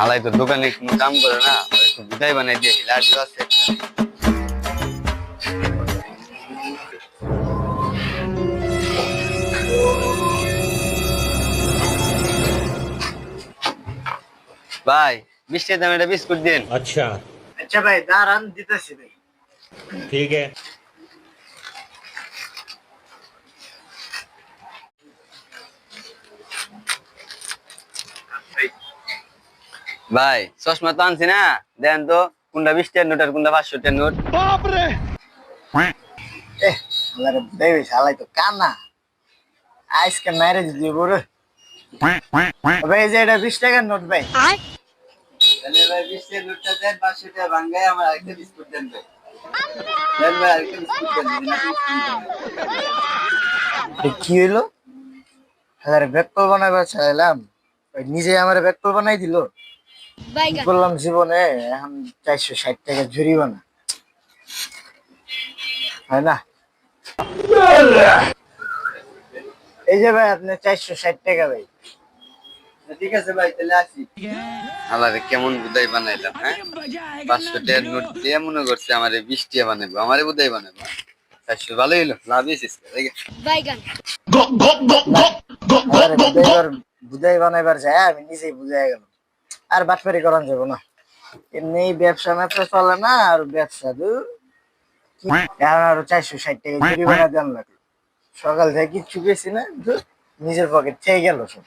হালাই তো দোকানে কোনো কাম করে না, একটু বুঝাই বানাই দিয়ে লাড্ডু আছে একটা। ভাই 20 দাম একটা বিস্কুট দিন। अच्छा আচ্ছা ভাই দাঁড়ান দিতেছি ভাই। ठीक है। ভাই চশমা তো আনছি না, দেন তো কোনটা 20 টাকার নোট আর কোনটা 500 টাকার নোট। আল্লাহরে বুঝাই হইছে, আলাই তো কানা আজকে ম্যারেজ দিব রে ভাই। এই যে এটা 20 টাকার নোট ভাই। তাহলে ভাই 20 টাকার নোটটা দেন, 500 টাকা ভাঙায় আমার আরেকটা বিস্কুট দেন ভাই। দেন ভাই আরেকটা বিস্কুট দেন। কি হইলো? আল্লাহরে ব্যাককল বানাবার চাইলাম, ওই নিজে আমার ব্যাককল বানাই দিল। কি করলাম জীবনে, এখন 460 টাকা জরিমানা, হয় না? এই যে ভাই আপনি 460 টাকা ভাই। ঠিক আছে ভাই, তাহলে আসি। আলারে কেমন বুদাই বানাইলাম, হ্যাঁ 500 টাকার নোট দিয়ে মনে করছে আমারে 20 টাকা বানাবো, আমারে বুদাই বানাবো। 400 ভালোই হলো, লাভ এসেছে। বুঝাই বানাইবার যায় আমি নিজেই বুঝাই গেল, আর বাটপারি করান যাবো না। এমনি ব্যবসা ম্যাপসা চলে না, আর ব্যবসা আরো 460 টাকা জরিমানা দেন লাগলো। সকাল থেকে কিচ্ছু পেয়েছি না, নিজের পকেট থেকে গেল সব।